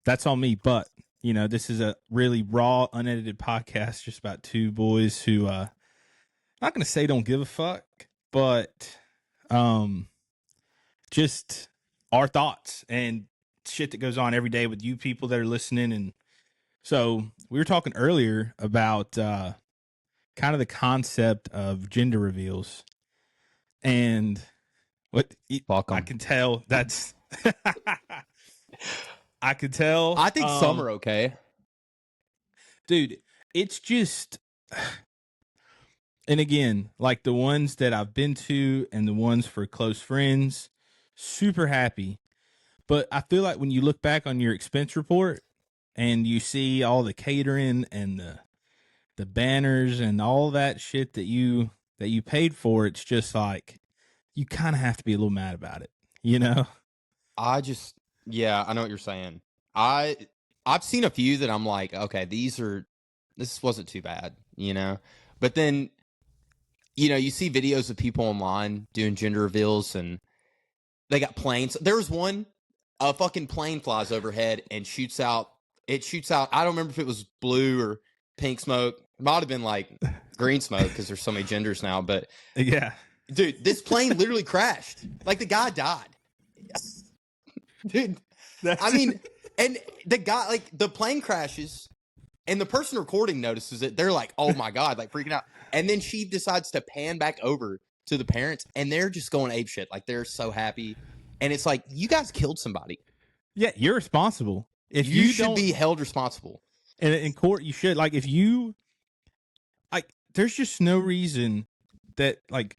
that's on me. But you know, this is a really raw, unedited podcast, just about two boys who, not gonna say don't give a fuck, but just our thoughts and shit that goes on every day with you people that are listening. And so we were talking earlier about kind of the concept of gender reveals, and what I can tell that's I could tell. I think some are okay. Dude, it's just, and again, like the ones that I've been to and the ones for close friends, super happy. But I feel like when you look back on your expense report and you see all the catering and the banners and all that shit that you paid for, it's just like you kind of have to be a little mad about it, you know? Yeah, I know what you're saying. I've seen a few that I'm like, okay, this wasn't too bad, you know? But then, you know, you see videos of people online doing gender reveals and they got planes. There was one, a fucking plane flies overhead and shoots out. I don't remember if it was blue or pink smoke. It might have been like green smoke because there's so many genders now. But yeah, dude, this plane literally crashed. Like the guy died. Dude, I mean, and the guy, like the plane crashes and the person recording notices it. They're like, oh my God, like freaking out. And then she decides to pan back over to the parents and they're just going ape shit. Like they're so happy. And it's like, you guys killed somebody. Yeah, you're responsible. If you should be held responsible. And in court, you should. Like, if you, like, there's just no reason that, like,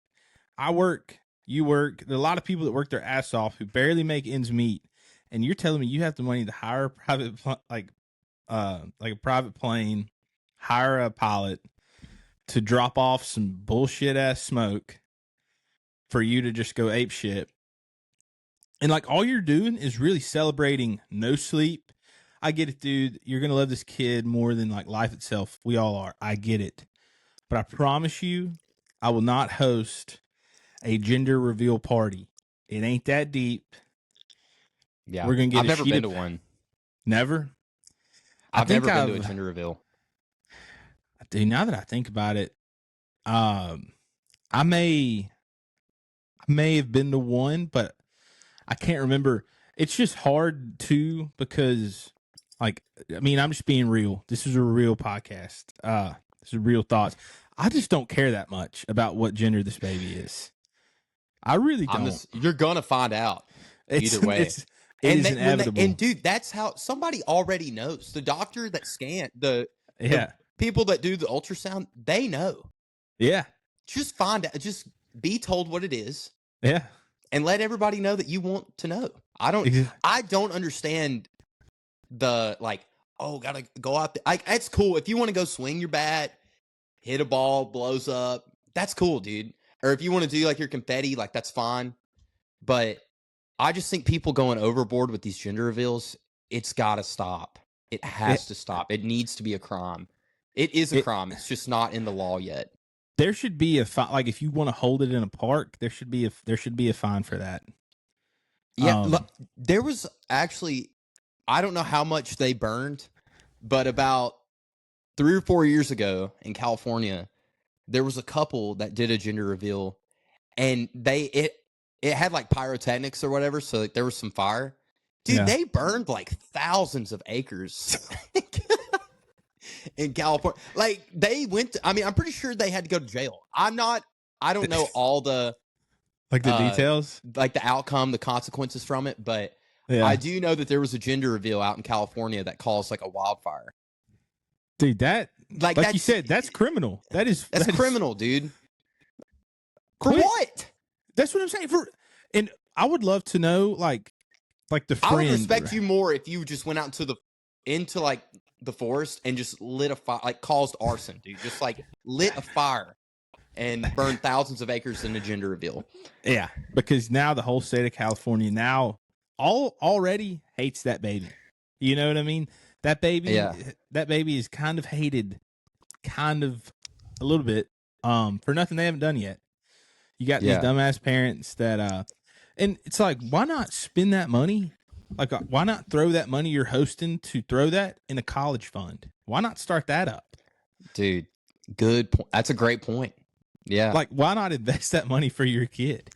I work, you work. There are a lot of people that work their ass off who barely make ends meet. And you're telling me you have the money to hire a private, like a private plane, hire a pilot to drop off some bullshit ass smoke for you to just go ape shit. And like all you're doing is really celebrating no sleep. I get it, dude. You're going to love this kid more than like life itself. We all are. I get it. But I promise you, I will not host a gender reveal party. It ain't that deep. Yeah. We're going to get I've never been to one. Never? I've never been to a gender reveal. Dude, now that I think about it, I may have been to one, but I can't remember. It's just hard too because, like, I mean, I'm just being real. This is a real podcast. This is real thoughts. I just don't care that much about what gender this baby is. I really don't. You're gonna find out either way. It is inevitable. And dude, that's how somebody already knows. The doctor that scanned the people that do the ultrasound, they know. Yeah. Just find out. Just be told what it is. Yeah. And let everybody know that you want to know. I don't understand the like, oh, gotta go out there. Like, it's cool. If you want to go swing your bat, hit a ball, blows up, that's cool, dude. Or if you want to do like your confetti, like that's fine. But I just think people going overboard with these gender reveals, it's gotta stop. It has to stop. It needs to be a crime. It is a crime. It's just not in the law yet. There should be a fine. Like if you want to hold it in a park, there should be a fine for that. Yeah, there was actually, I don't know how much they burned, but about 3 or 4 years ago in California, there was a couple that did a gender reveal, and it had like pyrotechnics or whatever, so like, there was some fire. Dude, they burned like thousands of acres. In California, like they went to, I mean, I'm pretty sure they had to go to jail. I don't know all the like the details, like the outcome, the consequences from it, but I do know that there was a gender reveal out in California that caused like a wildfire. Dude, that like you said, that's criminal. That's criminal, dude. For what? That's what I'm saying. And I would love to know, like the friend. I would respect you more if you just went out into like the forest and just lit a fire, like caused arson, dude. Just like lit a fire and burned thousands of acres in a gender reveal. Yeah, because now the whole state of California already hates that baby. You know what I mean? That baby is kind of hated, kind of a little bit, for nothing they haven't done yet. You got these dumbass parents that, and it's like, why not spend that money Like, why not throw that money you're hosting to throw that in a college fund? Why not start that up? Dude, good point. That's a great point. Yeah. Like, why not invest that money for your kid?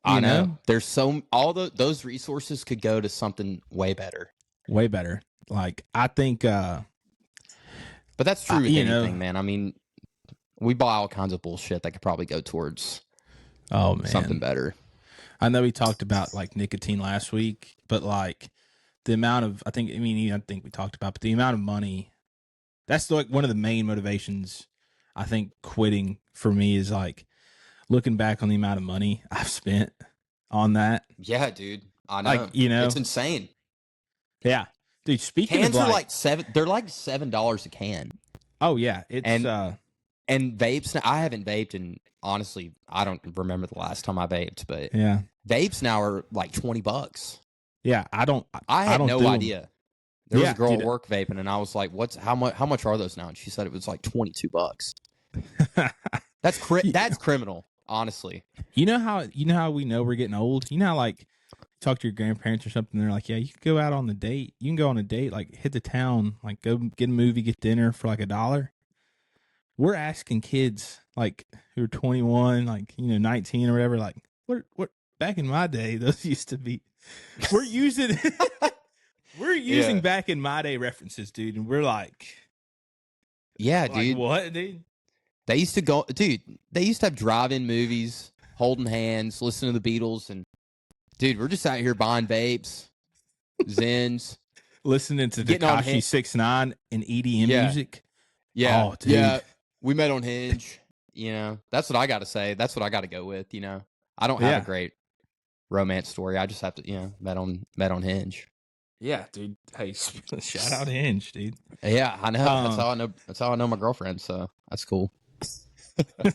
I know. There's those resources could go to something way better. Way better. Like, I think but that's true with anything, man. I mean, we buy all kinds of bullshit that could probably go towards something better. I know we talked about like nicotine last week, but like the amount of I think we talked about, but the amount of money, that's like one of the main motivations. I think quitting for me is like looking back on the amount of money I've spent on that. Yeah, dude. I know. Like, you know, it's insane. Yeah. Dude, speaking cans of are like $7 a can. Oh yeah. It's and vapes now, I haven't vaped and honestly, I don't remember the last time I vaped, but yeah. Vapes now are like $20. Yeah, I had no idea. There was a girl at work vaping, and I was like, how much are those now? And she said it was like $22. That's criminal, honestly. You know how we know we're getting old? You know how like talk to your grandparents or something, they're like, yeah, you can go out on the date. You can go on a date, like hit the town, like go get a movie, get dinner for like $1. We're asking kids like who are 21, like 19 or whatever, like what back in my day, those used to be. We're using back in my day references, dude, and we're like, yeah, dude. What, dude? They used to have drive-in movies, holding hands, listening to the Beatles, and dude, we're just out here buying vapes, Zens, listening to Tekashi 6ix9ine and EDM music. Yeah, oh, dude. Yeah. We met on Hinge. That's what I got to say. That's what I got to go with. I don't have a great romance story. I just have to, met on Hinge. Yeah, dude. Hey, shout out Hinge, dude. Yeah, I know. That's how I know my girlfriend. So that's cool. But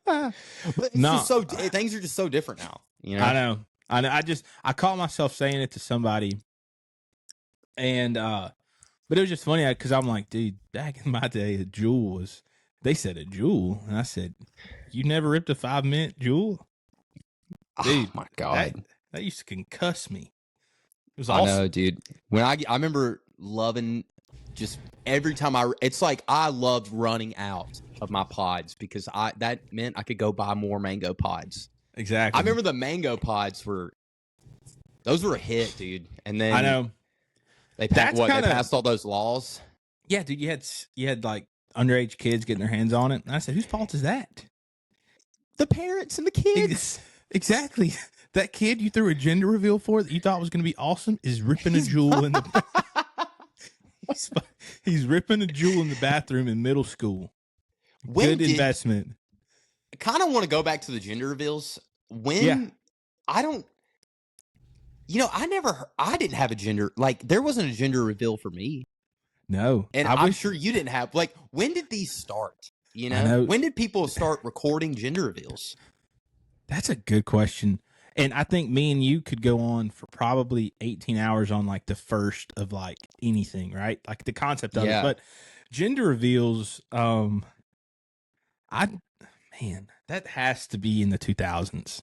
it's just things are just so different now. I know. I caught myself saying it to somebody, and but it was just funny because I'm like, dude, back in my day, a Juul was. They said a Juul, and I said, "You never ripped a 5-mint Juul?" Dude, oh my god, that used to concuss me. It was awesome. I know, dude. When I remember loving just every time it's like I loved running out of my pods because that meant I could go buy more mango pods. Exactly. I remember the mango pods were a hit, dude. And then I know they passed all those laws. Yeah, dude. You had like underage kids getting their hands on it, and I said, "Whose fault is that?" The parents and the kids. Exactly. That kid you threw a gender reveal for that you thought was going to be awesome is ripping a Juul in the. He's ripping a Juul in the bathroom in middle school. Good investment. I kind of want to go back to the gender reveals. I don't. I didn't have a gender, like there wasn't a gender reveal for me. No. And I'm sure you didn't have, like, when did these start? When did people start recording gender reveals? That's a good question. And I think me and you could go on for probably 18 hours on like the first of like anything, right? Like the concept of it. But gender reveals, that has to be in the 2000s.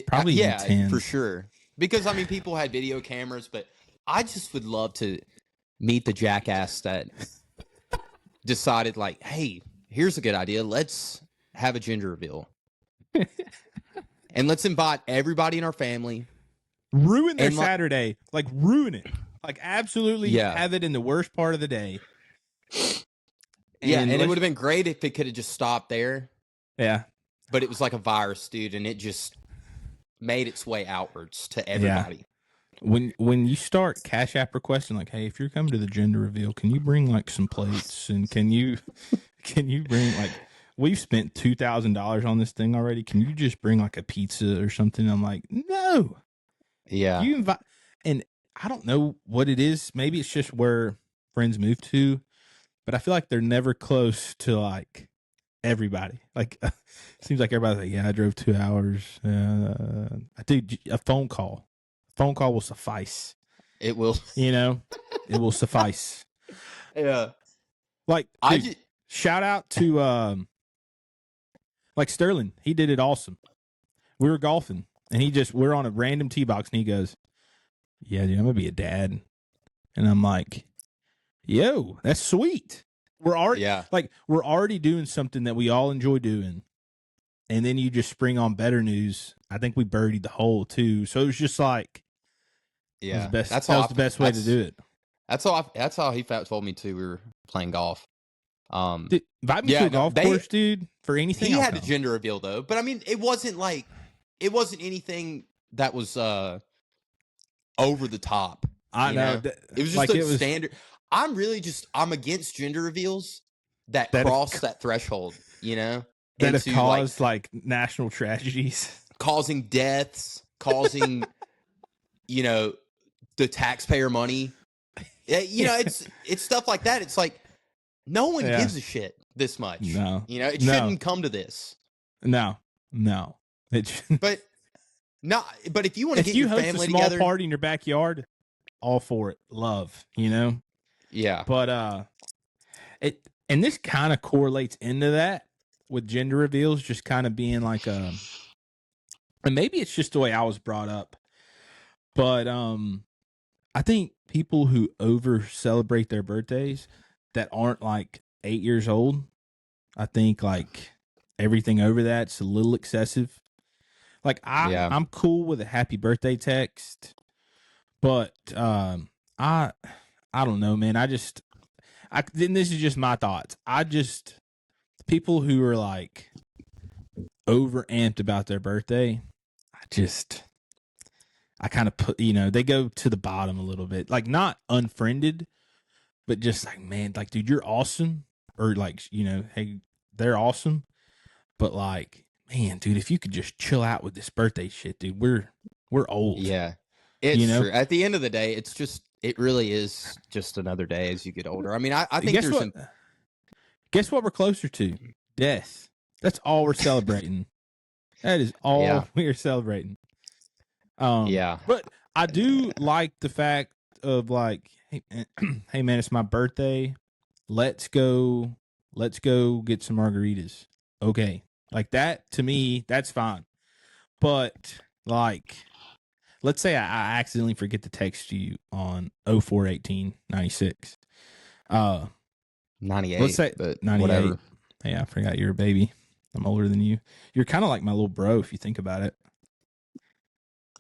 Probably in the 10s. For sure. Because I mean, people had video cameras, but I just would love to meet the jackass that decided like, hey, here's a good idea. Let's have a gender reveal. And let's invite everybody in our family. Ruin their Saturday. Like, ruin it. Like, absolutely have it in the worst part of the day. And it would have been great if it could have just stopped there. Yeah. But it was like a virus, dude, and it just made its way outwards to everybody. Yeah. When you start Cash App requesting, like, hey, if you're coming to the gender reveal, can you bring like some plates, and can you bring like, we've spent $2,000 on this thing already. Can you just bring like a pizza or something? I'm like, no. Yeah. You invite, and I don't know what it is. Maybe it's just where friends move to, but I feel like they're never close to like everybody. Like, it seems like everybody's like, yeah, I drove 2 hours. Dude, a phone call. Phone call will suffice. It will. It will suffice. Yeah. Like, dude, shout out to like Sterling. He did it awesome. We were golfing, and we're on a random tee box, and he goes, yeah, dude, I'm gonna be a dad, and I'm like, yo, that's sweet. We're already doing something that we all enjoy doing, and then you just spring on better news. I think we birdied the hole too, so it was just like, Yeah, that was the best way to do it. That's how he told me too. We were playing golf. Dude, invite me to a golf course, dude, for anything. He had a gender reveal though, but I mean, it wasn't anything that was over the top. I know. It was just standard. I'm against gender reveals that cross that threshold, that have caused like national tragedies, causing deaths, causing the taxpayer money. It's stuff like that. It's like no one gives a shit this much. No, it shouldn't come to this. No. But if you want to get your family together, host a small party in your backyard, all for it. Love, Yeah. But and this kind of correlates into that with gender reveals just kind of being like and maybe it's just the way I was brought up. But I think people who over celebrate their birthdays that aren't like 8 years old, I think like everything over that's a little excessive. Like I'm cool with a happy birthday text, but I don't know, man. Then this is just my thoughts. People who are like over amped about their birthday, I kind of put, they go to the bottom a little bit, like not unfriended, but just like, man, like, dude, you're awesome. Or like, hey, they're awesome. But like, man, dude, if you could just chill out with this birthday shit, dude, we're old. Yeah. It's true. At the end of the day, it really is just another day as you get older. I mean, I think guess what we're closer to? Death. That's all we're celebrating. That is all we are celebrating. But I do like the fact of like, hey man, it's my birthday. Let's go get some margaritas. Okay. Like that, to me, that's fine. But like, let's say I accidentally forget to text you on 04/18/96. 98. Let's say but 98. Whatever. Hey, I forgot you're a baby. I'm older than you. You're kind of like my little bro if you think about it.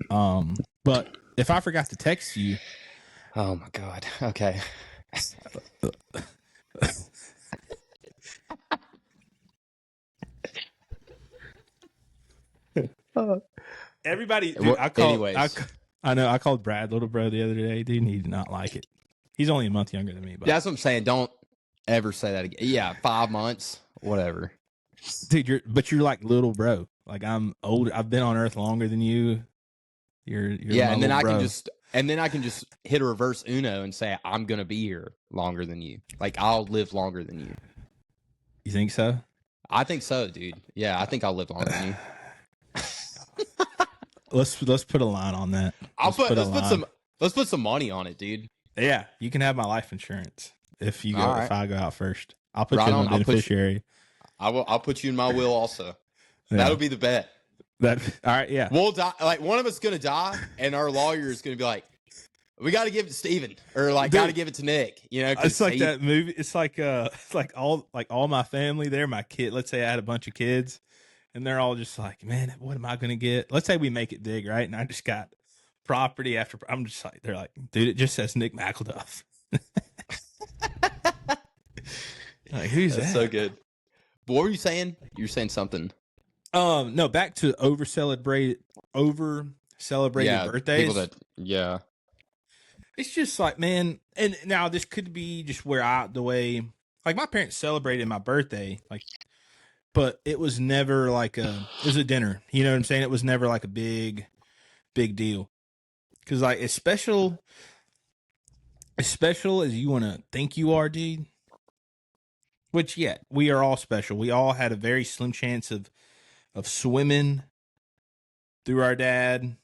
But if I forgot to text you, oh my God. Okay. everybody, dude, I know I called Brad little bro the other day, dude, and he did not like it. He's only a month younger than me, but that's what I'm saying. Don't ever say that again. Yeah, 5 months, whatever. Dude, you're like little bro. Like I'm older. I've been on Earth longer than you. You're and then I can just hit a reverse Uno and say I'm gonna be here longer than you. Like I'll live longer than you. You think so? I think so, dude. Yeah, I think I'll live longer than you. Let's put a line on that. Let's put some money on it, dude. Yeah, you can have my life insurance if I go out first. I'll put you in my beneficiary. I'll put you in my will also. Yeah. That'll be the bet. All right, yeah. We'll die. Like one of us is gonna die, and our lawyer is gonna be like, "We got to give it to Steven, or like got to give it to Nick." It's like that movie. It's like all my family there. My kid. Let's say I had a bunch of kids, and they're all just like, "Man, what am I gonna get?" Let's say we make it big, right? And I just got property after. I'm just like, they're like, "Dude, it just says Nick McElduff." Like, who's that? So good. But what were you saying? You were saying something. No, back to over celebrated birthdays. It's just like, man, and now this could be just where the way, like my parents celebrated my birthday, like, but it was never like it was a dinner. You know what I'm saying? It was never like a big deal. Cause like as special as you want to think you are, dude, which we are all special. We all had a very slim chance of swimming through our dad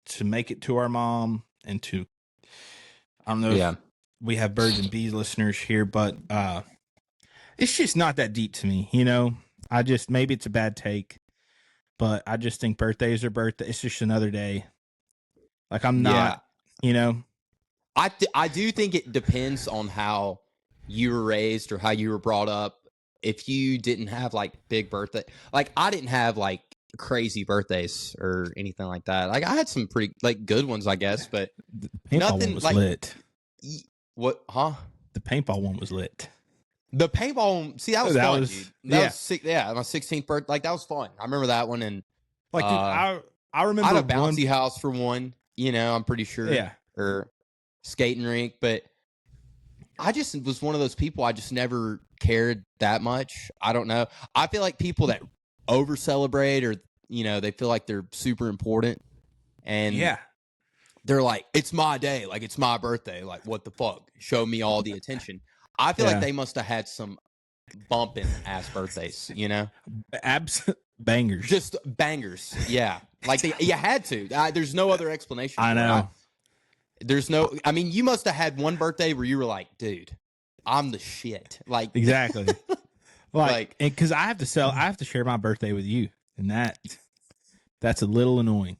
to make it to our mom and to, I don't know if we have birds and bees listeners here, but it's just not that deep to me, maybe it's a bad take, but I just think birthdays are birthdays. It's just another day. Like I'm not You know, I do think it depends on how you were raised or how you were brought up. If you didn't have like big birthday, like I didn't have like crazy birthdays or anything like that. Like I had some pretty like good ones, I guess, but the paintball one nothing was like lit. What? Huh? The paintball one was lit. The paintball. See, that was fun, dude. That yeah. was sick. Yeah, my 16th birthday. Like that was fun. I remember that one. And Like, dude, I remember I had a bouncy house for one. You know, I'm pretty sure. Yeah. Or skating rink, but I just was one of those people. I just never cared that much. I don't know. I feel like people that over celebrate or you know they feel like they're super important, and yeah, they're like, "It's my day, like it's my birthday, like what the fuck? Show me all the attention." I feel like they must have had some bumping ass birthdays, you know, bangers, just bangers. Yeah, like you had to. There's no other explanation. I know. There's no. I mean, you must have had one birthday where you were like, "Dude, I'm the shit." Like exactly. Like, and because I have to share my birthday with you, and that's a little annoying.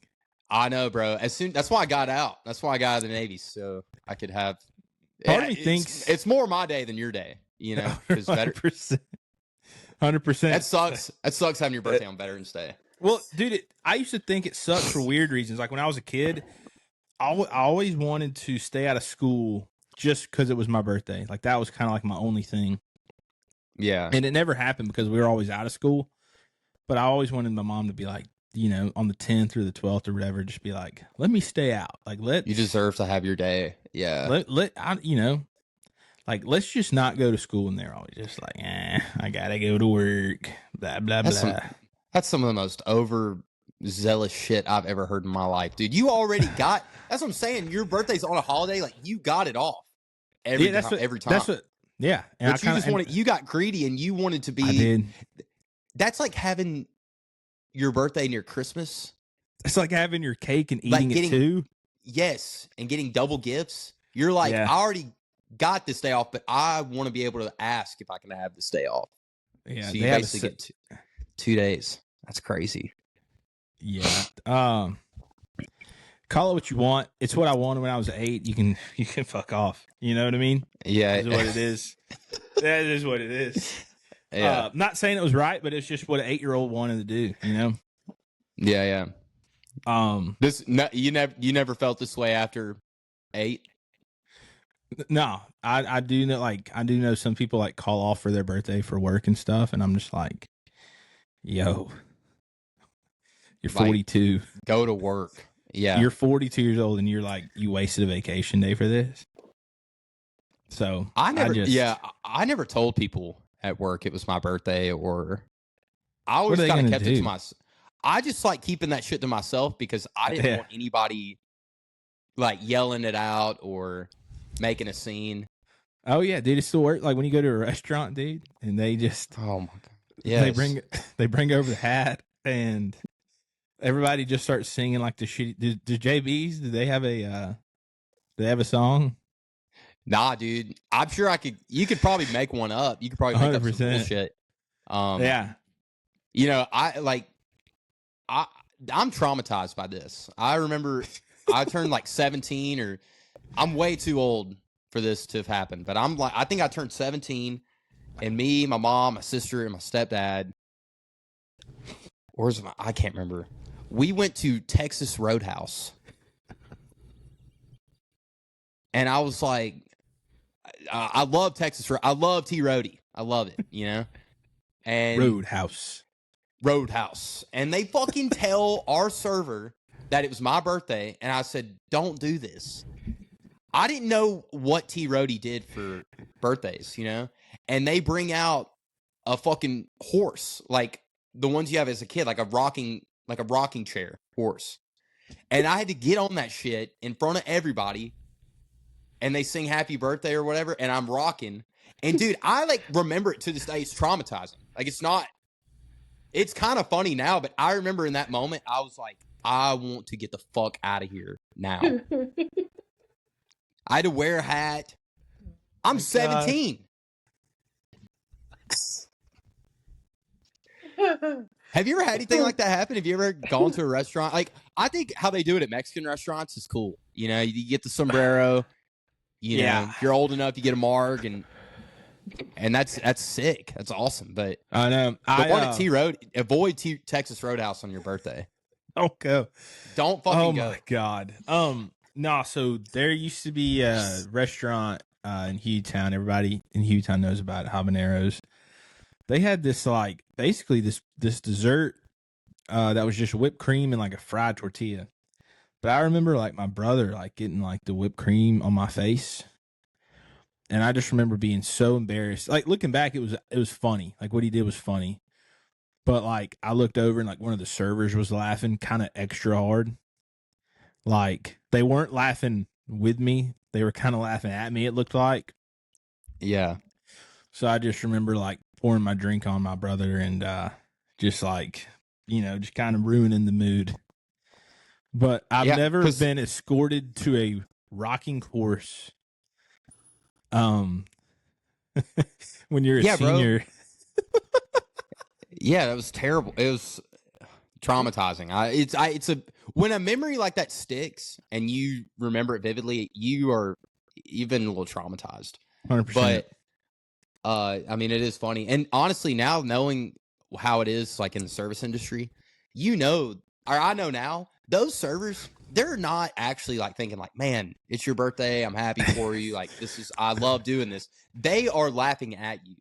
I know, bro. That's why I got out. That's why I got out of the Navy, so I could have. Part of me thinks it's more my day than your day. You know, 100%. That sucks. That sucks having your birthday on Veterans Day. Well, dude, I used to think it sucked for weird reasons. Like when I was a kid, I always wanted to stay out of school just because it was my birthday. Like that was kind of like my only thing. Yeah. And it never happened because we were always out of school. But I always wanted my mom to be like, you know, on the 10th or the 12th or whatever, just be like, let me stay out. Like, you deserve to have your day. Yeah. You know, like, let's just not go to school. And they're always just like, I got to go to work. Blah, blah, blah. That's some of the most overzealous shit I've ever heard in my life, dude. You already got, that's what I'm saying. Your birthday's on a holiday. Like, you got it off every time. That's what, yeah. And but you got greedy and you wanted to be. I did. That's like having your birthday near Christmas. It's like having your cake and eating it too. Yes. And getting double gifts. You're like, I already got this day off, but I want to be able to ask if I can have this day off. Yeah. So you basically get 2 days. That's crazy. Yeah. Call it what you want. It's what I wanted when I was 8. You can fuck off. You know what I mean? Yeah. That's what it is. That is what it is. Yeah. Not saying it was right, but it's just what an 8-year-old wanted to do, you know? Yeah, yeah. You never felt this way after 8? No. I do know some people like call off for their birthday for work and stuff, and I'm just like, yo, you're 42. Like, go to work. Yeah. You're 42 years old and you're like, you wasted a vacation day for this. So I never told people at work it was my birthday, or I always kind of kept it to myself. I just like keeping that shit to myself because I didn't want anybody like yelling it out or making a scene. Oh yeah, dude, it still works. Like when you go to a restaurant, dude, and they just oh my god, yeah, they bring over the hat and everybody just starts singing like the shit. Do JBs? Do they have a song? Nah, dude. I'm sure you could probably make one up. You could probably make 100%. Up some bullshit. Yeah. You know, I'm traumatized by this. I remember I turned like 17 or I'm way too old for this to have happened, but I think I turned 17 and me, my mom, my sister, and my stepdad, I can't remember. We went to Texas Roadhouse. And I was like, I love Texas. I love T Roadie. I love it, you know? And Roadhouse. And they fucking tell our server that it was my birthday. And I said, don't do this. I didn't know what T Roadie did for birthdays, you know? And they bring out a fucking horse, like the ones you have as a kid, like a rocking chair horse. And I had to get on that shit in front of everybody. And they sing happy birthday or whatever, and I'm rocking. And dude, I like remember it to this day. It's traumatizing. Like it's kind of funny now, but I remember in that moment, I was like, I want to get the fuck out of here now. I had to wear a hat. I'm 17. Have you ever had anything like that happen? Have you ever gone to a restaurant? Like, I think how they do it at Mexican restaurants is cool. You know, you get the sombrero. You know, if you're old enough, you get a marg, and that's sick. That's awesome. But I know. The one at T Road, avoid Texas Roadhouse on your birthday. Don't go. Don't fucking go. Oh my god. No. So there used to be a restaurant in Hughtown. Everybody in Hughtown knows about it, Habaneros. They had this like basically this dessert that was just whipped cream and like a fried tortilla. But I remember like my brother like getting like the whipped cream on my face. And I just remember being so embarrassed. Like looking back, it was funny. Like what he did was funny. But like I looked over and like one of the servers was laughing kind of extra hard. Like they weren't laughing with me. They were kind of laughing at me, it looked like. Yeah. So I just remember like pouring my drink on my brother and just like, you know, just kind of ruining the mood. But I've never been escorted to a rocking horse. When you're a senior. Yeah, that was terrible. It was traumatizing. It's when a memory like that sticks and you remember it vividly, you've been a little traumatized. 100%. But I mean, it is funny. And honestly, now knowing how it is like in the service industry, you know, or I know now, those servers, they're not actually like thinking like, man, it's your birthday. I'm happy for you. Like I love doing this. They are laughing at you.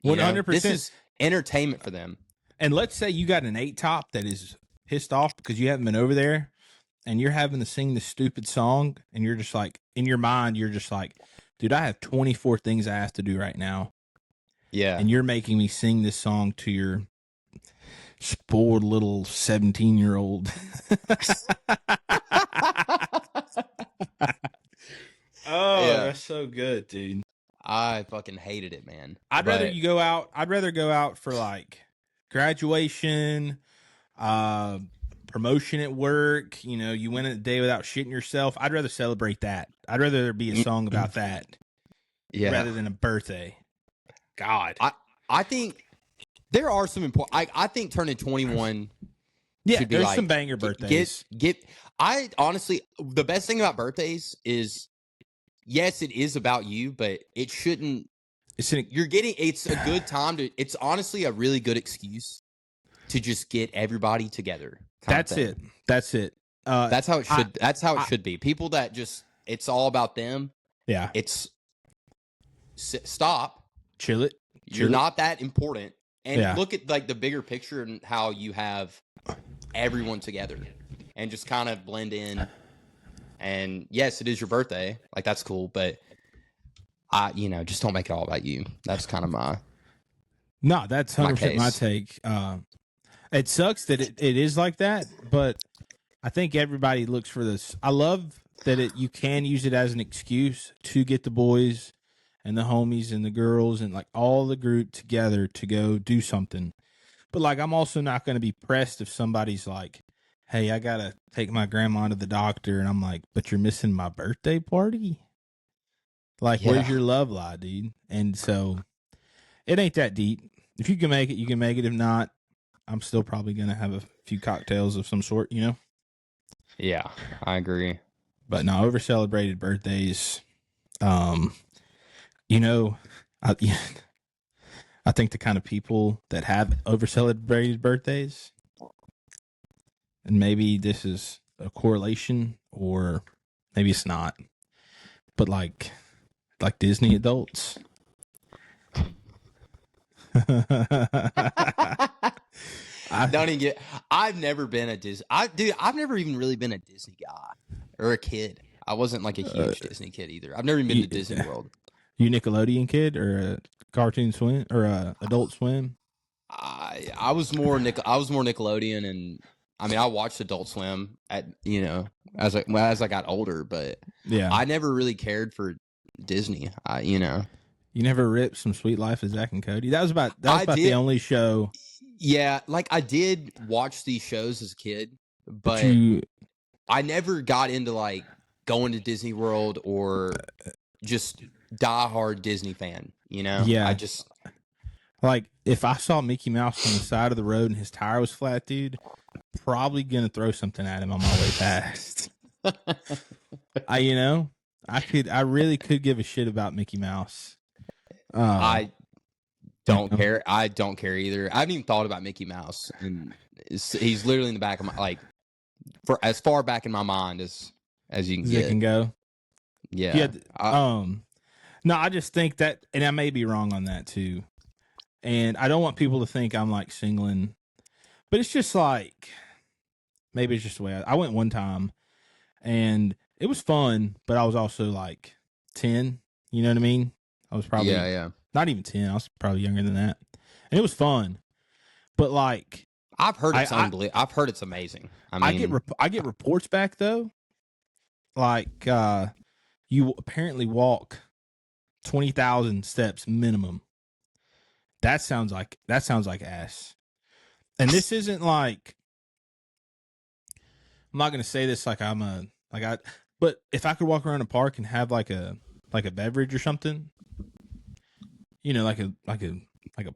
100%. This is entertainment for them. And let's say you got an 8-top that is pissed off because you haven't been over there and you're having to sing this stupid song and you're just like, in your mind, you're just like, dude, I have 24 things I have to do right now. Yeah. And you're making me sing this song to your spoiled little 17-year-old. That's so good, dude. I fucking hated it, man. I'd rather go out for like graduation, promotion at work. You know, you went a day without shitting yourself. I'd rather celebrate that. I'd rather there be a song about that, rather than a birthday. God, I think there are some important. I think turning 21. Yeah, should be there's like, some banger birthdays. I honestly, the best thing about birthdays is, yes, it is about you, but it shouldn't. It's a good time to. It's honestly a really good excuse to just get everybody together. That's it. That's how it should. That's how it should be. People that just it's all about them. Yeah. It's stop. Chill it. You're not that important. And look at like the bigger picture and how you have everyone together and just kind of blend in. And yes, it is your birthday. Like that's cool, but just don't make it all about you. That's kind of my that's 100% my take. It sucks that it is like that, but I think everybody looks for this. I love that you can use it as an excuse to get the boys and the homies and the girls and like all the group together to go do something. But like, I'm also not going to be pressed if somebody's like, hey, I got to take my grandma to the doctor. And I'm like, but you're missing my birthday party? Like, where's your love lie, dude? And so it ain't that deep. If you can make it, you can make it. If not, I'm still probably going to have a few cocktails of some sort, you know? Yeah, I agree. But no, over celebrated birthdays, I think the kind of people that have over celebrated birthdays, and maybe this is a correlation or maybe it's not, but like Disney adults. I've never been a Disney. I've never even really been a Disney guy or a kid. I wasn't like a huge Disney kid either. I've never even been to Disney World. You Nickelodeon kid or a Cartoon Swim or a Adult Swim? I was more Nickelodeon, and I mean I watched Adult Swim as I got older, but I never really cared for Disney. You never ripped some Sweet Life of Zack and Cody. That was about the only show. Yeah, like I did watch these shows as a kid, but I never got into like going to Disney World or just diehard Disney fan. Yeah. I just like if I saw Mickey Mouse on the side of the road and his tire was flat, dude, probably gonna throw something at him on my way past. I really could give a shit about Mickey Mouse. I don't care. I don't care either. I haven't even thought about Mickey Mouse, and he's literally in the back of my, like, for as far back in my mind as you can get. It can go. Yeah. No, I just think that, and I may be wrong on that too. And I don't want people to think I'm like singling, but it's just like, maybe it's just the way I went one time and it was fun, but I was also like 10, you know what I mean? I was probably not even 10. I was probably younger than that. And it was fun. But like, I've heard it's unbelievable. I've heard it's amazing. I mean, I get reports back though. Like, you apparently walk 20,000 steps minimum. That sounds like ass. And this isn't like, I'm not going to say this like but if I could walk around a park and have like a beverage or something, like a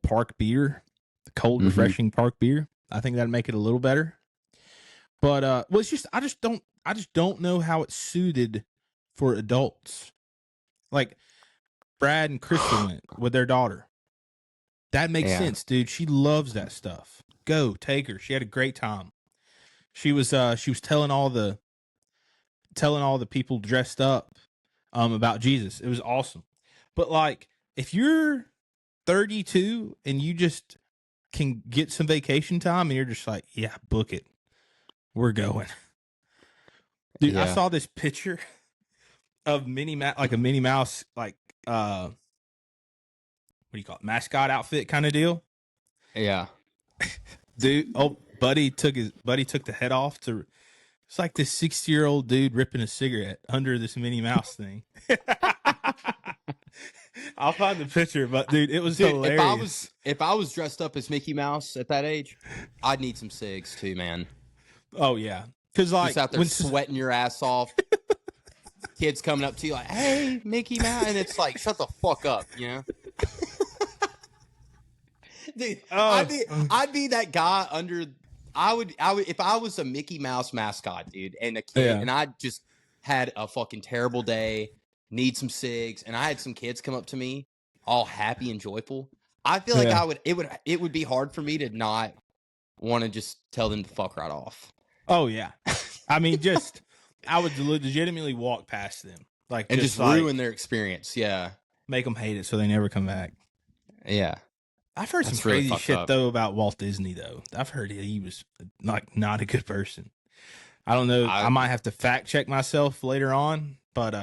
park beer, the cold, refreshing park beer, I think that'd make it a little better. But, well, it's just, I just don't know how it's suited for adults. Like Brad and Crystal went with their daughter. That makes sense, dude. She loves that stuff. Go, take her. She had a great time. She was telling all the people dressed up about Jesus. It was awesome. But like, if you're 32 and you just can get some vacation time and you're just like, yeah, book it. We're going. Dude, I saw this picture of Minnie Mouse, like, what do you call it? Mascot outfit kind of deal. Yeah. Dude, buddy took the head off to, it's like this 60-year-old dude ripping a cigarette under this Minnie Mouse thing. I'll find the picture, but dude, it was hilarious. If I was dressed up as Mickey Mouse at that age, I'd need some cigs too, man. Oh yeah. Cause like, just out there sweating your ass off. Kids coming up to you like, "Hey, Mickey Mouse," and it's like, "Shut the fuck up," you know. Dude, I'd be that guy under. I would if I was a Mickey Mouse mascot, dude, and a kid, and I just had a fucking terrible day, need some cigs, and I had some kids come up to me, all happy and joyful. I feel like it would be hard for me to not want to just tell them to fuck right off. Oh yeah, I mean, I would legitimately walk past them, like, and just ruin their experience. Yeah, make them hate it so they never come back. Yeah. I've heard some crazy shit though about Walt Disney though. I've heard he was like not a good person. I don't know. I might have to fact check myself later on, but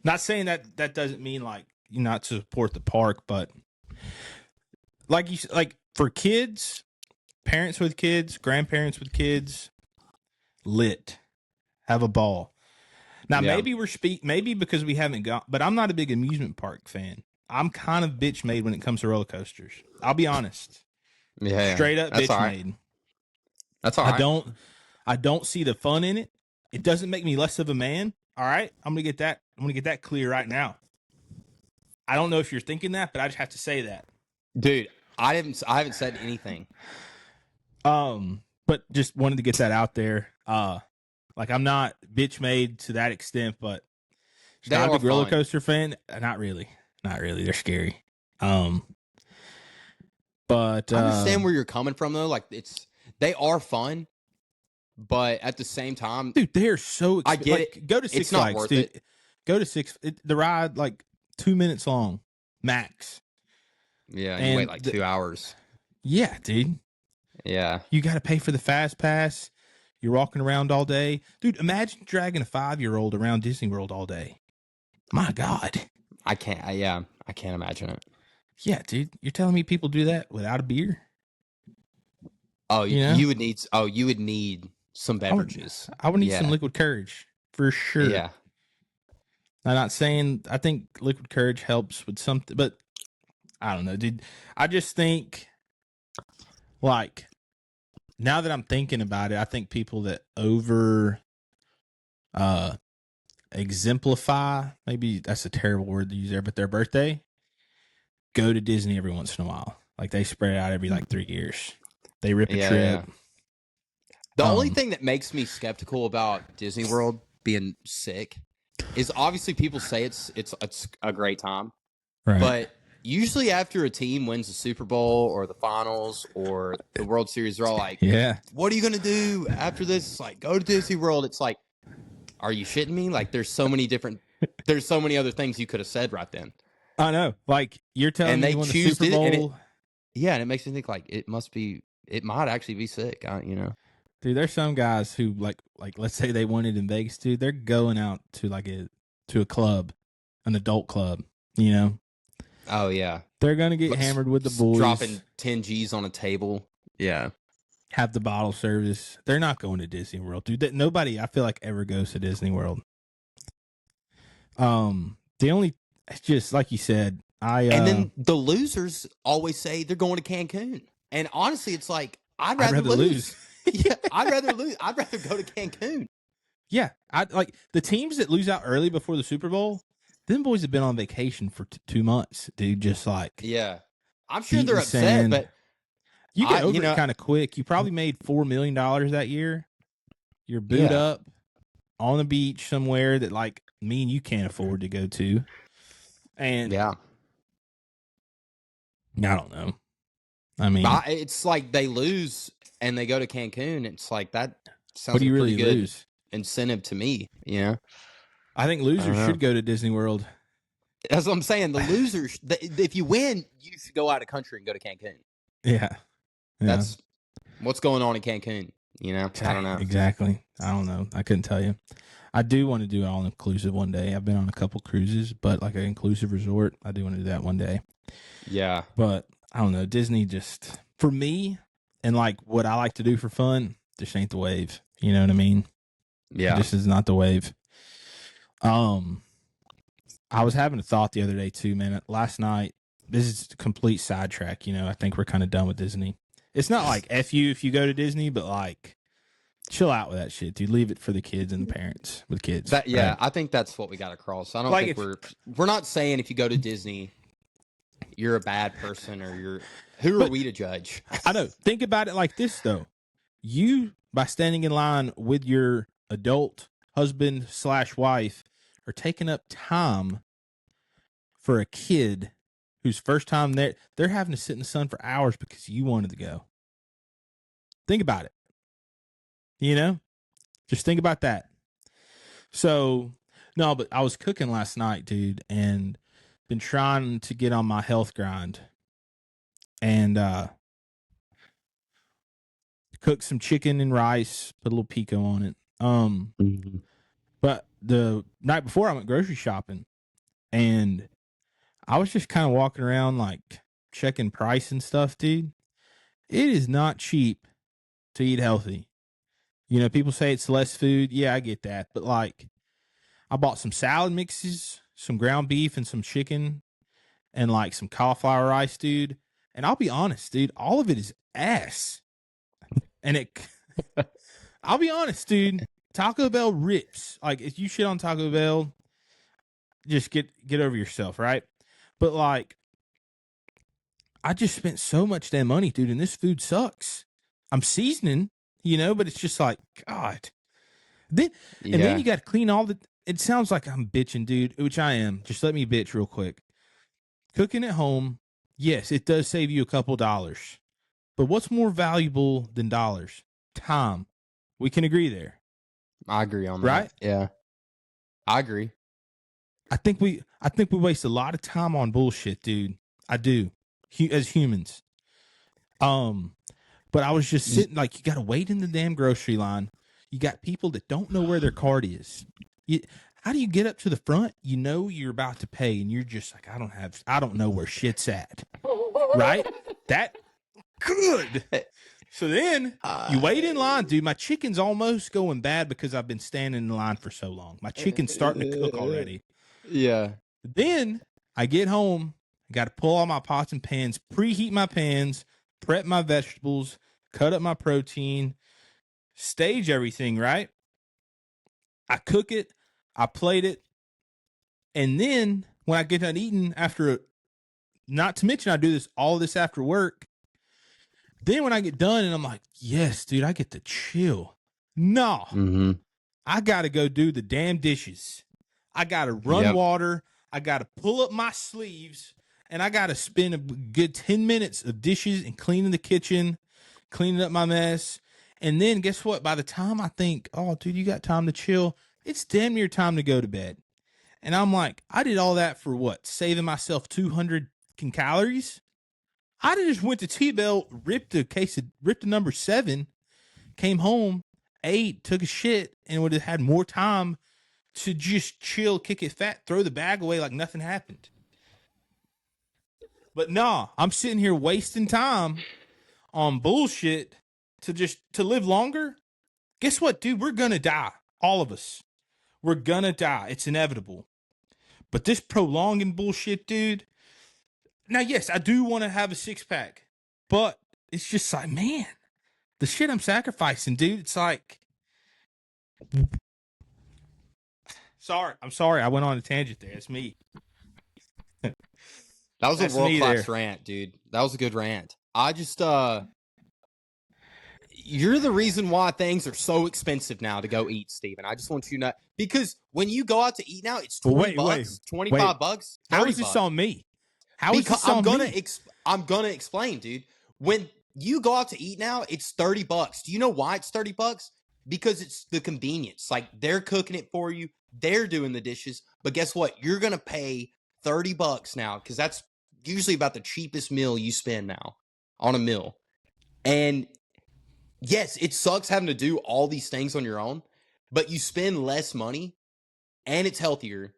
not saying that doesn't mean like you not to support the park, but like for kids, parents with kids, grandparents with kids, lit, have a ball. Now maybe maybe because we haven't gone, but I'm not a big amusement park fan. I'm kind of bitch made when it comes to roller coasters. I'll be honest. Yeah. Straight up bitch made. That's all right. I don't see the fun in it. It doesn't make me less of a man. All right. I'm gonna get that clear right now. I don't know if you're thinking that, but I just have to say that. Dude, I haven't said anything. But just wanted to get that out there. Like I'm not bitch made to that extent, but not a big roller coaster fan. Not really. They're scary. But I understand where you're coming from though. Like they are fun, but at the same time, dude, they're so. I get it. Go to Six Flags, dude. Go to the ride like 2 minutes long, max. Yeah, and you wait like 2 hours. Yeah, dude. Yeah, you got to pay for the fast pass. You're walking around all day, dude. Imagine dragging a 5-year-old around Disney World all day. My God. I can't. I can't imagine it. Yeah, dude. You're telling me people do that without a beer? Oh, you would need. Oh, you would need some beverages. I would need some liquid courage for sure. Yeah. I'm not saying I think liquid courage helps with something, but I don't know, dude. I just think, like, now that I'm thinking about it, I think people that exemplify, maybe that's a terrible word to use there, but their birthday, go to Disney every once in a while. Like they spread it out every like 3 years. They rip a trip. The only thing that makes me skeptical about Disney World being sick is obviously people say it's a great time, Right. but usually after a team wins the Super Bowl or the finals or the World Series, they're all like, yeah. what are you going to do after this? It's like, go to Disney World. It's like, are you shitting me? Like, there's so many other things you could have said right then. I know. Like, you're telling And me they you won the choose Super it, and Bowl. and it makes me think like it might actually be sick. Dude, there's some guys who like let's say they won it in Vegas, dude. They're going out to a club, an adult club. You know. Oh yeah. They're gonna get hammered with the boys, dropping 10 G's on a table. Yeah. Have the bottle service. They're not going to Disney World, dude. Nobody, I feel like, ever goes to Disney World. It's just like you said. And then the losers always say they're going to Cancun, and honestly, it's like I'd rather lose. Yeah, I'd rather lose. I'd rather go to Cancun. Yeah, I like the teams that lose out early before the Super Bowl. Them boys have been on vacation for 2 months, dude. Just like I'm sure they're upset, but you get over it kind of quick. You probably made $4 million that year. You're booed up on the beach somewhere that like me and you can't afford to go to, and I don't know. I mean, it's like they lose and they go to Cancun. It's like that sounds what do you like really pretty good lose? Incentive to me. I think losers should go to Disney World. That's what I'm saying. The losers, if you win, you should go out of country and go to Cancun. Yeah. That's what's going on in Cancun. I don't know. Exactly. I don't know. I couldn't tell you. I do want to do all inclusive one day. I've been on a couple cruises, but like an inclusive resort, I do want to do that one day. Yeah. But I don't know. Disney just, for me, and like what I like to do for fun, just ain't the wave. You know what I mean? Yeah. This is not the wave. I was having a thought the other day too, man. Last night, this is a complete sidetrack. I think we're kind of done with Disney. It's not like F you if you go to Disney, but like chill out with that shit, dude. Leave it for the kids and the parents with kids. Right? I think that's what we got across. I don't think we're not saying if you go to Disney, you're a bad person or who are we to judge? I know. Think about it like this though. You, by standing in line with your adult husband/wife, are taking up time for a kid whose first time they're having to sit in the sun for hours because you wanted to go. Think about it. Just think about that. So, no, but I was cooking last night, dude, and been trying to get on my health grind. And cook some chicken and rice, put a little pico on it. But the night before I went grocery shopping, and I was just kind of walking around like checking price and stuff, dude. It is not cheap to eat healthy. People say it's less food. Yeah, I get that. But like, I bought some salad mixes, some ground beef and some chicken, and like some cauliflower rice, dude. And I'll be honest, dude, all of it is ass. And I'll be honest, dude, Taco Bell rips. Like, if you shit on Taco Bell, just get over yourself, right? But like, I just spent so much damn money, dude, and this food sucks. I'm seasoning, but it's just like, God. Then you got to clean all the. It sounds like I'm bitching, dude, which I am. Just let me bitch real quick. Cooking at home, yes, it does save you a couple dollars. But what's more valuable than dollars? Time. We can agree there. I agree on that. Right? Yeah. I agree. I think we waste a lot of time on bullshit, dude. I do. As humans. But I was just sitting like, you got to wait in the damn grocery line. You got people that don't know where their card is. How do you get up to the front? You're about to pay, and you're just like, I don't know where shit's at. Right? That good. So then you wait in line, dude. My chicken's almost going bad because I've been standing in line for so long. My chicken's starting to cook already. Yeah. Then I get home, got to pull all my pots and pans, preheat my pans, prep my vegetables, cut up my protein, stage everything, right? I cook it, I plate it, and then when I get done eating not to mention I do all this after work, then when I get done and I'm like, yes, dude, I get to chill. No. I got to go do the damn dishes. I got to run water. I got to pull up my sleeves, and I got to spend a good 10 minutes of dishes and cleaning the kitchen, cleaning up my mess. And then guess what? By the time I think, oh, dude, you got time to chill, it's damn near time to go to bed. And I'm like, I did all that for what? Saving myself 200 calories? I just went to T-Bell, ripped a number 7, came home, ate, took a shit, and would have had more time to just chill, kick it fat, throw the bag away like nothing happened. But nah, I'm sitting here wasting time on bullshit to live longer. Guess what, dude? We're gonna die. All of us. We're gonna die. It's inevitable. But this prolonging bullshit, dude. Now, yes, I do want to have a 6-pack, but it's just like, man, the shit I'm sacrificing, dude. It's like, I'm sorry. I went on a tangent there. It's me. That was a world-class rant, dude. That was a good rant. I just, you're the reason why things are so expensive now to go eat, Steven. I just want you to know, because when you go out to eat now, it's $20, $25. How is this on me? How is this on me? I'm gonna explain, dude. When you go out to eat now, it's $30. Do you know why it's $30? Because it's the convenience. Like, they're cooking it for you, they're doing the dishes. But guess what? You're gonna pay $30 now, because that's usually about the cheapest meal you spend now on a meal. And yes, it sucks having to do all these things on your own, but you spend less money and it's healthier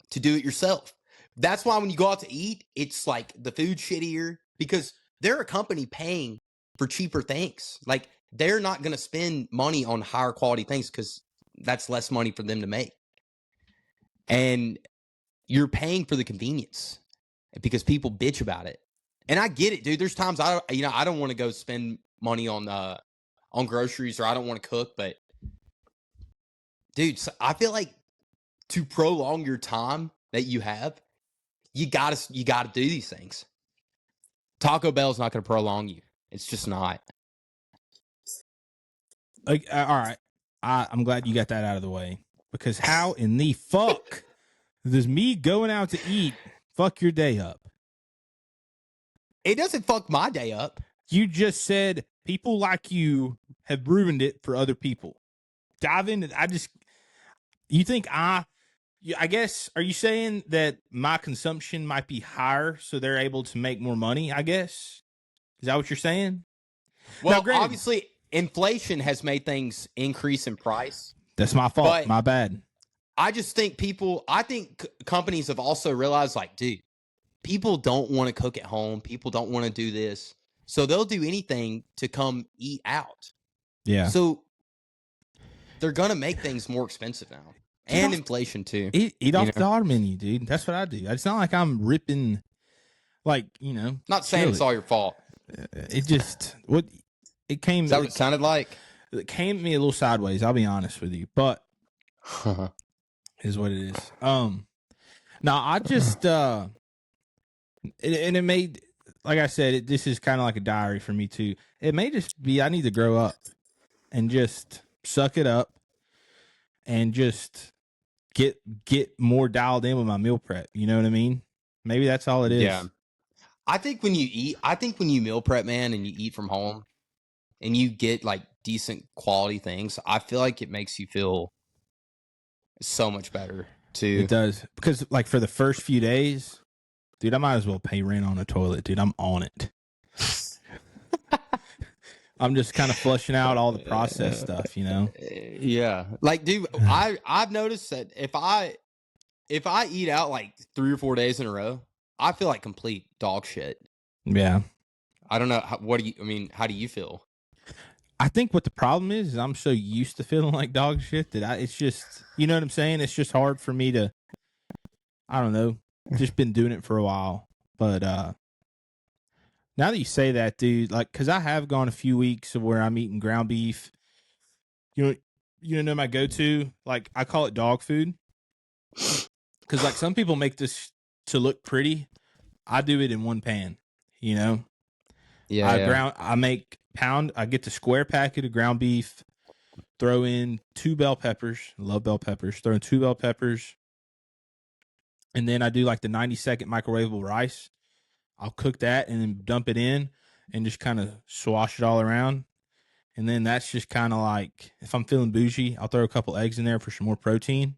to do it yourself. That's why when you go out to eat, it's like the food's shittier because they're a company paying for cheaper things. Like, they're not going to spend money on higher quality things because that's less money for them to make. And you're paying for the convenience because people bitch about it. And I get it, dude. There's times I don't want to go spend money on groceries, or I don't want to cook, but dude, so I feel like to prolong your time that you have, you gotta do these things. Taco Bell's not gonna prolong you. It's just not. Like, all right, I'm glad you got that out of the way, because how in the fuck does me going out to eat fuck your day up? It doesn't fuck my day up. You just said people like you have ruined it for other people. Dive into. I guess, are you saying that my consumption might be higher so they're able to make more money, I guess? Is that what you're saying? Well, obviously, inflation has made things increase in price. That's my fault. My bad. I just think companies have also realized, like, dude, people don't want to cook at home. People don't want to do this. So they'll do anything to come eat out. Yeah. So they're going to make things more expensive now. And inflation, too. Eat off the dollar menu, dude. That's what I do. It's not like I'm ripping, like, Not saying it's all your fault. It just, it came. Is that what it sounded like? It came to me a little sideways, I'll be honest with you. But, is what it is. Now, I just, and it made, like I said, this is kind of like a diary for me, too. It may just be I need to grow up and just suck it up and just get more dialed in with my meal prep. You know what I mean? Maybe that's all it is. Yeah. I think when you meal prep, man, and you eat from home and you get like decent quality things, I feel like it makes you feel so much better too. It does. Because like for the first few days, dude, I might as well pay rent on a toilet, dude. I'm on it. I'm just kind of flushing out all the processed stuff, Yeah. Like, dude, I've noticed that if I eat out like 3 or 4 days in a row, I feel like complete dog shit. Yeah. I don't know. How do you feel? I think what the problem is I'm so used to feeling like dog shit that it's just, you know what I'm saying? It's just hard for me to, I don't know, just been doing it for a while. But, now that you say that, dude, like, because I have gone a few weeks of where I'm eating ground beef. You know my go-to? Like, I call it dog food. Because, like, some people make this to look pretty. I do it in one pan, Yeah. I get the square packet of ground beef, throw in 2 bell peppers. Love bell peppers. Throw in 2 bell peppers. And then I do like the 90-second microwavable rice. I'll cook that and then dump it in and just kind of swash it all around. And then that's just kind of like, if I'm feeling bougie, I'll throw a couple eggs in there for some more protein.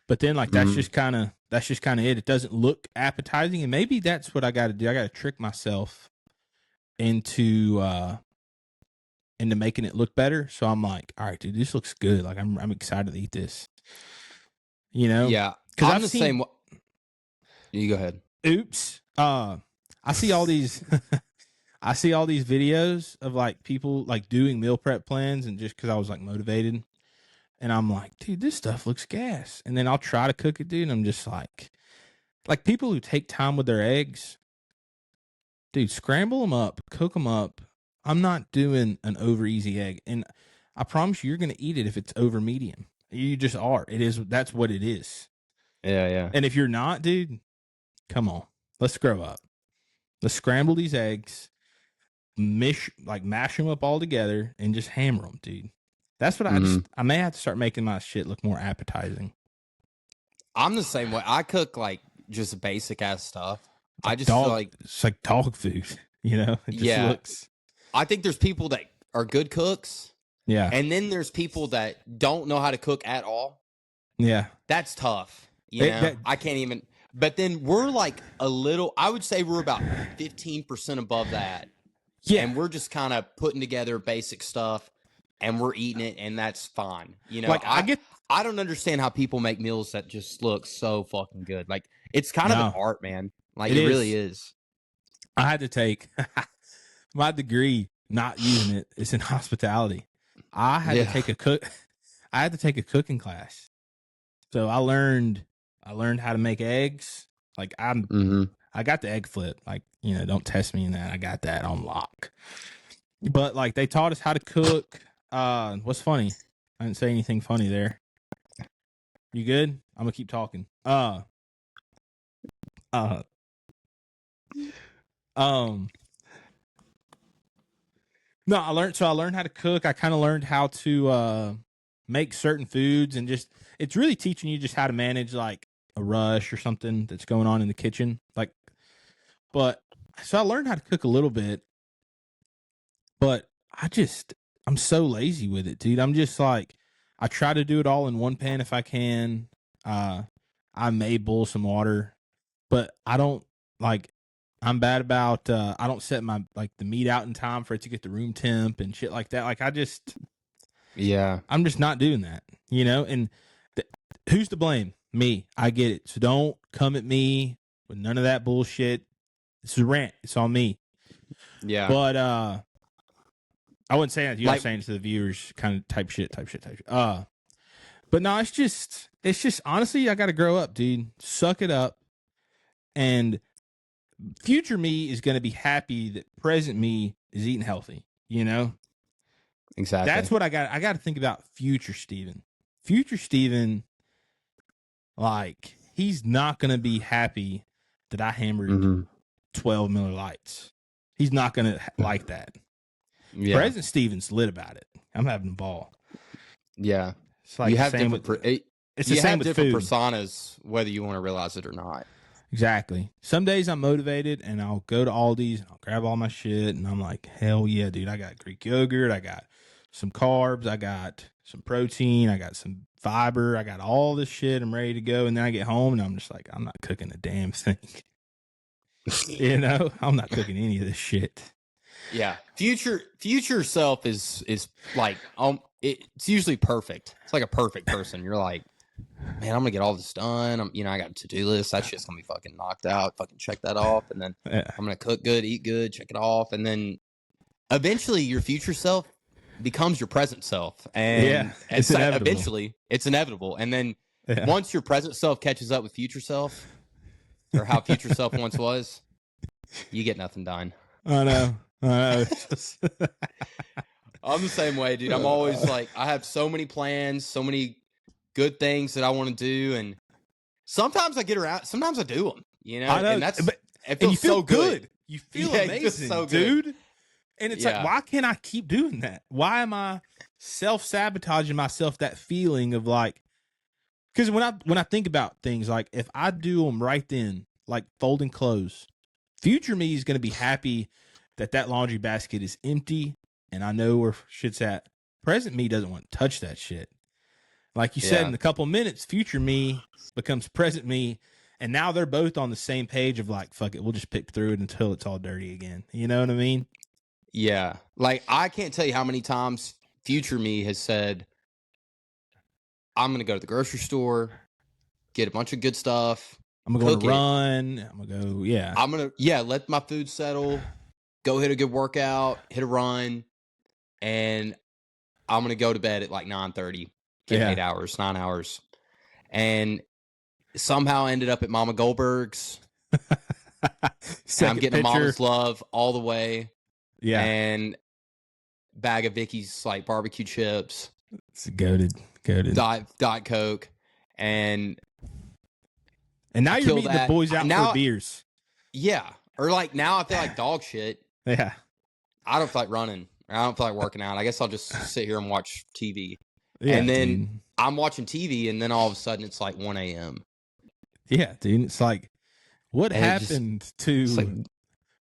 But then like that's just kind of it. It doesn't look appetizing, and maybe that's what I got to do. I got to trick myself into making it look better. So I'm like, all right, dude, this looks good. Like I'm excited to eat this. You know? Yeah. Because I'm the same. You go ahead. Oops. I see all these videos of like people like doing meal prep plans, and just because I was like motivated, and I'm like, dude, this stuff looks gas. And then I'll try to cook it, dude, and I'm just like people who take time with their eggs, dude, scramble them up, cook them up. I'm not doing an over easy egg, and I promise you're gonna eat it if it's over medium. You just are. It is. That's what it is. Yeah. And if you're not, dude, come on, let's grow up. Let's scramble these eggs, mash them up all together, and just hammer them, dude. That's what I may have to start making my shit look more appetizing. I'm the same way. I cook like just basic ass stuff. Like I just feel like it's like dog food, you know? It just looks. I think there's people that are good cooks. Yeah. And then there's people that don't know how to cook at all. Yeah. That's tough. You know, I can't even. But then we're like I would say we're about 15% above that. Yeah. And we're just kind of putting together basic stuff and we're eating it, and that's fine. You know, like I don't understand how people make meals that just look so fucking good. Like, it's kind of an art, man. Like, it really is. I had to take my degree, not using it. It's in hospitality. I had to take a cooking class. So I learned how to make eggs. Like I got the egg flip. Like, you know, don't test me in that. I got that on lock. But like they taught us how to cook. What's funny? I didn't say anything funny there. You good? I'm gonna keep talking. No, I learned how to cook. I kind of learned how to make certain foods, and just it's really teaching you just how to manage like a rush or something that's going on in the kitchen. Like, but so I learned how to cook a little bit, but I'm so lazy with it, dude. I'm just like, I try to do it all in one pan if I can. I may boil some water, but I don't like. I'm bad about. I don't set my the meat out in time for it to get the room temp and shit like that. Like I'm just not doing that, you know. And who's to blame? Me. I get it. So don't come at me with none of that bullshit. This is a rant. It's on me. Yeah. But I wouldn't say that. You're saying it to the viewers, kind of type shit. But no, it's just honestly, I got to grow up, dude. Suck it up. And future me is going to be happy that present me is eating healthy, you know? Exactly. That's what I got to think about future Steven. Future Steven, like, he's not going to be happy that I hammered 12 Miller Lights. He's not going to like that. Yeah. Present Steven's lit about it. I'm having a ball. Yeah. It's like you have different food. Personas, whether you want to realize it or not. Exactly. Some days I'm motivated and I'll go to Aldi's and I'll grab all my shit and I'm like, hell yeah, dude. I got Greek yogurt. I got some carbs. I got some protein. I got some fiber. I got all this shit. I'm ready to go. And then I get home and I'm just like, I'm not cooking a damn thing. You know, I'm not cooking any of this shit. Yeah. Future self is like, it's usually perfect. It's like a perfect person. You're like, man, I'm gonna get all this done. I got a to-do list. That shit's gonna be fucking knocked out. Fucking check that off, and then I'm gonna cook good, eat good, check it off, and then eventually your future self becomes your present self, and it's inevitable. Eventually it's inevitable. And then once your present self catches up with future self, or how future self once was, you get nothing done. I know. I'm the same way, dude. I'm always like, I have so many plans, so many good things that I want to do, and sometimes I get around. Sometimes I do them, you know. And it feels so good. You feel amazing, so dude. And it's like, why can't I keep doing that? Why am I self-sabotaging myself that feeling of like, because when I think about things, like if I do them right then, like folding clothes, future me is going to be happy that laundry basket is empty and I know where shit's at. Present me doesn't want to touch that shit. Like you said, in a couple minutes, future me becomes present me, and now they're both on the same page of like, fuck it, we'll just pick through it until it's all dirty again. You know what I mean? Yeah. Like, I can't tell you how many times future me has said, I'm going to go to the grocery store, get a bunch of good stuff. I'm going to go on a run. I'm going to go, yeah. I'm going to, let my food settle, go hit a good workout, hit a run, and I'm going to go to bed at like 9:30. Get 8 hours, 9 hours. And somehow ended up at Mama Goldberg's. I'm getting a Mama's Love all the way. Yeah. And bag of Vicky's like barbecue chips. It's goated. Diet Coke. And now you're meeting the boys out for beers. Yeah. Or like now I feel like dog shit. Yeah. I don't feel like running. I don't feel like working out. I guess I'll just sit here and watch TV. Yeah, and then dude. I'm watching TV, and then all of a sudden it's like 1 a.m. Yeah, dude. It's like, what happened to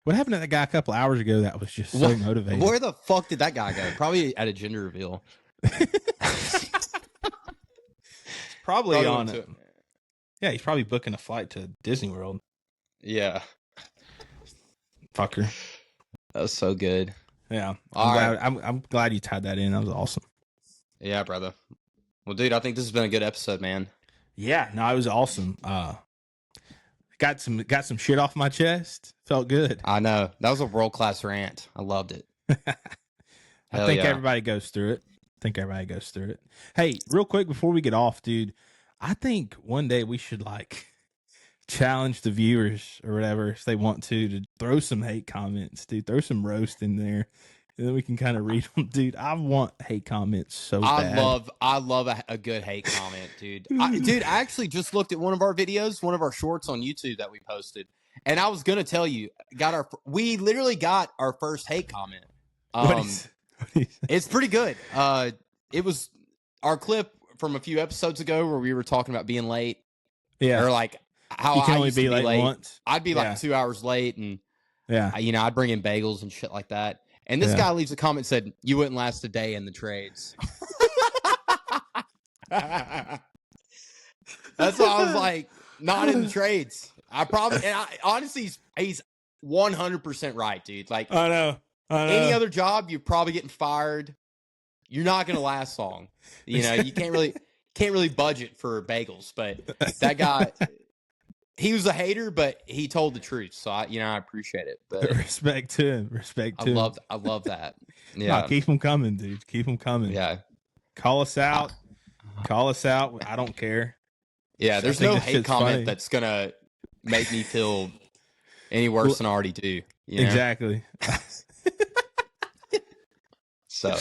that guy a couple hours ago that was just so motivated? Where the fuck did that guy go? Probably at a gender reveal. probably on it. Yeah, he's probably booking a flight to Disney World. Yeah. Fucker. That was so good. Yeah. I'm glad you tied that in. That was awesome. Yeah, brother. Well, dude, I think this has been a good episode, man. Yeah, no, it was awesome. Got some shit off my chest. Felt good. I know. That was a world-class rant. I loved it. I think everybody goes through it. Hey, real quick before we get off, dude, I think one day we should like challenge the viewers or whatever if they want to throw some hate comments, dude. Throw some roast in there. And then we can kind of read them, dude. I want hate comments so bad. I love a good hate comment, dude. I actually just looked at one of our videos, one of our shorts on YouTube that we posted, and I was gonna tell you, we literally got our first hate comment. It's pretty good. It was our clip from a few episodes ago where we were talking about being late. Yeah, or like how you can I only used to be late once. I'd be like 2 hours late, and I'd bring in bagels and shit like that. And this guy leaves a comment said, "You wouldn't last a day in the trades." That's why I was like, not in the trades. Honestly, he's 100% right, dude. Like, I know. Any other job, you're probably getting fired. You're not going to last long. You know, you can't really budget for bagels, but that guy, he was a hater, but he told the truth. So I appreciate it. But respect to him. I love that. Yeah. No, keep them coming, dude. Keep them coming. Yeah. Call us out. I don't care. Yeah. There's no hate comment that's going to make me feel any worse than I already do. You know? Exactly. So